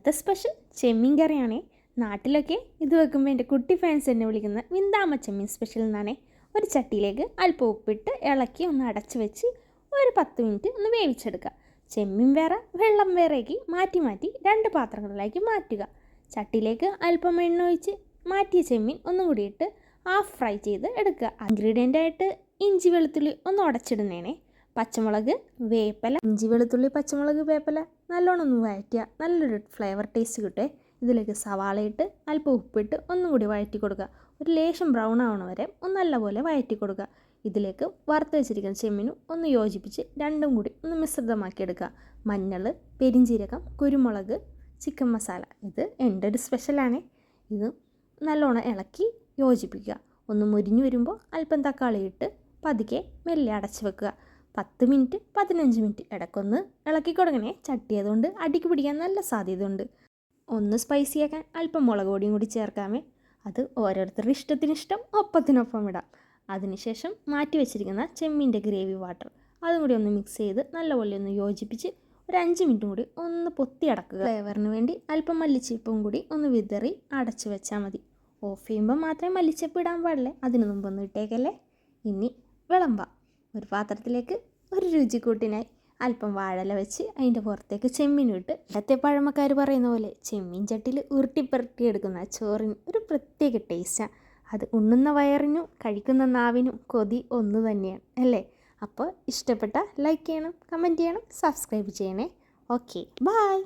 ഇന്നത്തെ സ്പെഷ്യൽ ചെമ്മീൻ കറിയാണേ. നാട്ടിലൊക്കെ ഇത് വെക്കുമ്പോൾ എൻ്റെ കുട്ടി ഫാൻസ് എന്നെ വിളിക്കുന്ന വിന്താമ ചെമ്മീൻ സ്പെഷ്യൽ എന്നാണേ. ഒരു ചട്ടിയിലേക്ക് അല്പം ഉപ്പിട്ട് ഇളക്കി ഒന്ന് അടച്ച് വെച്ച് ഒരു 10 മിനിറ്റ് ഒന്ന് വേവിച്ചെടുക്കുക. ചെമ്മീൻ വേറെ വെള്ളം വേറേക്ക് മാറ്റി മാറ്റി 2 പാത്രങ്ങളിലേക്ക് മാറ്റുക. ചട്ടിയിലേക്ക് അല്പം എണ്ണ ഒഴിച്ച് മാറ്റിയ ചെമ്മീൻ ഒന്നും കൂടി ഇട്ട് ഹാഫ് ഫ്രൈ ചെയ്ത് എടുക്കുക. ഇൻഗ്രീഡിയൻ്റായിട്ട് ഇഞ്ചി വെളുത്തുള്ളി ഒന്ന് ഉടച്ചിടുന്നേനെ. പച്ചമുളക്, വേപ്പില, ഇഞ്ചി വെളുത്തുള്ളി പച്ചമുളക് വേപ്പില നല്ലോണം ഒന്ന് വഴറ്റുക. നല്ലൊരു ഫ്ലേവർ ടേസ്റ്റ് കിട്ടുക. ഇതിലേക്ക് സവാള ഇട്ട് അല്പം ഉപ്പിട്ട് ഒന്നും കൂടി വഴറ്റി കൊടുക്കുക. ഒരു ലേശം ബ്രൗൺ ആവണ വരെ ഒന്ന് നല്ലപോലെ വഴറ്റി കൊടുക്കുക. ഇതിലേക്ക് വറുത്ത് വെച്ചിരിക്കുന്ന ചെമ്മീനും ഒന്ന് യോജിപ്പിച്ച് രണ്ടും കൂടി ഒന്ന് മിശ്രിതമാക്കി എടുക്കുക. മഞ്ഞൾ, പെരിഞ്ജീരകം, കുരുമുളക്, ചിക്കൻ മസാല, ഇത് എൻ്റെ ഒരു സ്പെഷ്യലാണ്. ഇത് നല്ലോണം ഇളക്കി യോജിപ്പിക്കുക. ഒന്ന് മുരിഞ്ഞു വരുമ്പോൾ അല്പം തക്കാളി ഇട്ട് പതുക്കെ മെല്ലെ അടച്ച് വെക്കുക. 10 മിനിറ്റ് 15 മിനിറ്റ് ഇടയ്ക്കൊന്ന് ഇളക്കി കൊടുക്കണേ. ചട്ടി അതുകൊണ്ട് അടിക്ക് പിടിക്കാൻ നല്ല സാധ്യതയുണ്ട്. ഒന്ന് സ്പൈസിയാക്കാൻ അല്പം മുളക് പൊടിയും കൂടി ചേർക്കാമേ. അത് ഓരോരുത്തരുടെ ഇഷ്ടത്തിനിഷ്ടം ഒപ്പത്തിനൊപ്പം ഇടാം. അതിനുശേഷം മാറ്റി വെച്ചിരിക്കുന്ന ചെമ്മീൻ്റെ ഗ്രേവി വാട്ടർ അതും കൂടി ഒന്ന് മിക്സ് ചെയ്ത് നല്ലപോലെ ഒന്ന് യോജിപ്പിച്ച് ഒരു 5 മിനിറ്റും കൂടി ഒന്ന് പൊത്തി അടക്കുക. ഫ്ലേവറിന് വേണ്ടി അല്പം മല്ലിച്ചപ്പും കൂടി ഒന്ന് വിതറി അടച്ച് വെച്ചാൽ മതി. ഓഫ് ചെയ്യുമ്പോൾ മാത്രമേ മല്ലിച്ചപ്പ് ഇടാൻ പാടില്ലേ, അതിന് മുമ്പൊന്നും ഇട്ടേക്കല്ലേ. ഇനി വിളമ്പാം. ഒരു പാത്രത്തിലേക്ക് ഒരു രുചിക്കൂട്ടിനായി അല്പം വാഴല വെച്ച് അതിൻ്റെ പുറത്തേക്ക് ചെമ്മീനും ഇട്ട്, ഇടത്തെ പഴമക്കാർ പറയുന്ന പോലെ ചെമ്മീൻ ചട്ടിയിൽ ഉരുട്ടിപ്പുരട്ടി എടുക്കുന്ന ചോറിന് ഒരു പ്രത്യേക ടേസ്റ്റാണ്. അത് ഉണ്ണുന്ന വയറിനും കഴിക്കുന്ന നാവിനും കൊതി ഒന്ന് തന്നെയാണ് അല്ലേ. അപ്പോൾ ഇഷ്ടപ്പെട്ട ലൈക്ക് ചെയ്യണം, കമൻറ്റ് ചെയ്യണം, സബ്സ്ക്രൈബ് ചെയ്യണേ. Okay, by.